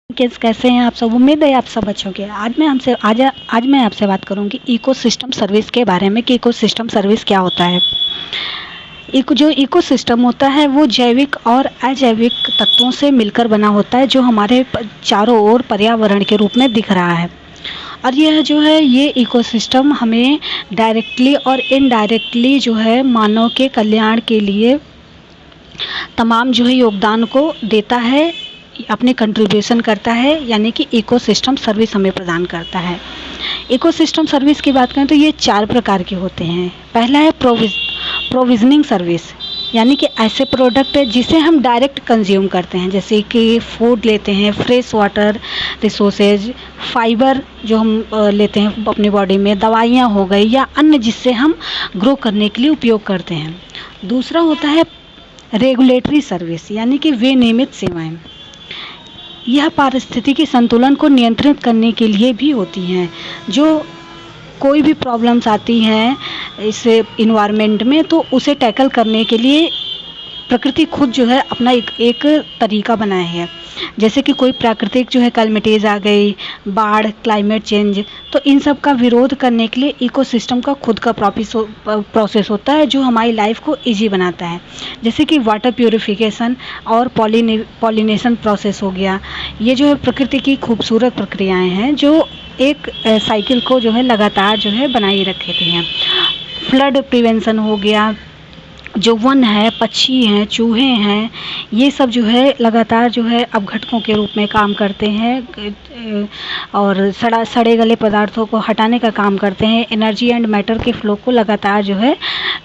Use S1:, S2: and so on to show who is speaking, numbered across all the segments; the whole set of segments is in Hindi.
S1: कैसे हैं आप सब। उम्मीद है आप सब अच्छे होंगे। आज मैं आपसे बात करूंगी इकोसिस्टम सर्विस के बारे में कि इकोसिस्टम सर्विस क्या होता है। जो इकोसिस्टम होता है वो जैविक और अजैविक तत्वों से मिलकर बना होता है जो हमारे चारों ओर पर्यावरण के रूप में दिख रहा है। और यह जो है ये इकोसिस्टम हमें डायरेक्टली और इनडायरेक्टली जो है मानव के कल्याण के लिए तमाम जो है योगदान को देता है, अपने कंट्रीब्यूशन करता है, यानी कि इकोसिस्टम सर्विस हमें प्रदान करता है। इकोसिस्टम सर्विस की बात करें तो ये 4 प्रकार के होते हैं। पहला है प्रोविजनिंग सर्विस, यानी कि ऐसे प्रोडक्ट जिसे हम डायरेक्ट कंज्यूम करते हैं, जैसे कि फूड लेते हैं, फ्रेश वाटर रिसोर्सेज, फाइबर जो हम लेते हैं अपनी बॉडी में, दवाइयाँ हो गई या अन्य जिससे हम ग्रो करने के लिए उपयोग करते हैं। दूसरा होता है रेगुलेटरी सर्विस, यानी कि विनियमित सेवाएं। यह पारिस्थितिकी संतुलन को नियंत्रित करने के लिए भी होती हैं। जो कोई भी प्रॉब्लम्स आती हैं इस इन्वायरमेंट में तो उसे टैकल करने के लिए प्रकृति खुद जो है अपना एक तरीका बनाया है। जैसे कि कोई प्राकृतिक जो है कैलेमिटीज़ आ गई, बाढ़, क्लाइमेट चेंज, तो इन सब का विरोध करने के लिए इकोसिस्टम का खुद का प्रोसेस होता है जो हमारी लाइफ को इजी बनाता है। जैसे कि वाटर प्यूरिफिकेशन और पॉलिनेशन प्रोसेस हो गया। ये जो है प्रकृति की खूबसूरत प्रक्रियाएं हैं जो एक साइकिल को जो है लगातार जो है बनाए रखती हैं। फ्लड प्रिवेंशन हो गया, जो वन है, पक्षी हैं, चूहे हैं, ये सब जो है लगातार जो है अपघटकों के रूप में काम करते हैं और सड़े गले पदार्थों को हटाने का काम करते हैं। एनर्जी एंड मैटर के फ्लो को लगातार जो है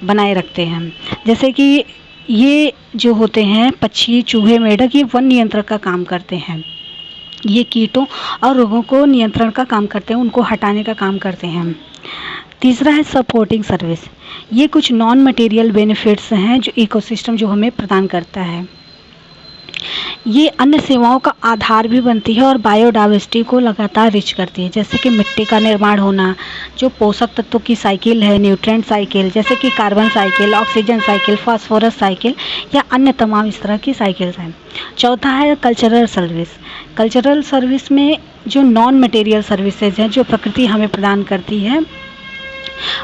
S1: बनाए रखते हैं। जैसे कि ये जो होते हैं पक्षी, चूहे, मेढक, ये वन नियंत्रण का काम करते हैं। ये कीटों और रोगों को नियंत्रण का काम करते हैं, उनको हटाने का काम करते हैं। तीसरा है सपोर्टिंग सर्विस। ये कुछ नॉन मटेरियल बेनिफिट्स हैं जो इकोसिस्टम जो हमें प्रदान करता है। ये अन्य सेवाओं का आधार भी बनती है और बायोडाइवर्सिटी को लगातार रिच करती है। जैसे कि मिट्टी का निर्माण होना, जो पोषक तत्वों की साइकिल है, न्यूट्रिएंट साइकिल, जैसे कि carbon cycle, oxygen cycle, phosphorus cycle या अन्य तमाम इस तरह की साइकिल्स हैं। चौथा है कल्चरल सर्विस। कल्चरल सर्विस में जो नॉन मटेरियल सर्विसेज हैं जो प्रकृति हमें प्रदान करती है,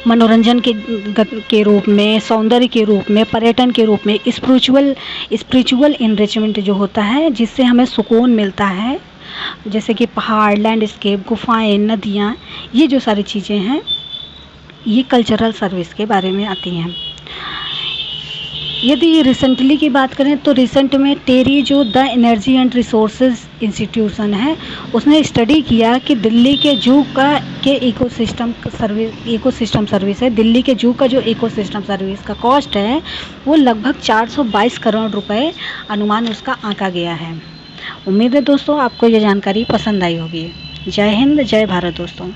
S1: मनोरंजन के रूप में, सौंदर्य के रूप में, पर्यटन के रूप में, स्पिरिचुअल इनरिचमेंट जो होता है जिससे हमें सुकून मिलता है, जैसे कि पहाड़, लैंडस्केप, गुफाएं, नदियाँ, ये जो सारी चीज़ें हैं ये कल्चरल सर्विस के बारे में आती हैं। यदि रिसेंटली की बात करें तो रिसेंट में टेरी जो the energy and resources institution है उसने स्टडी किया कि दिल्ली के जू का के इकोसिस्टम सर्विस है। दिल्ली के जू का जो इकोसिस्टम सर्विस का कॉस्ट है वो लगभग 422 करोड़ रुपए अनुमान उसका आंका गया है। उम्मीद है दोस्तों आपको ये जानकारी पसंद आई होगी। जय हिंद, जय भारत दोस्तों।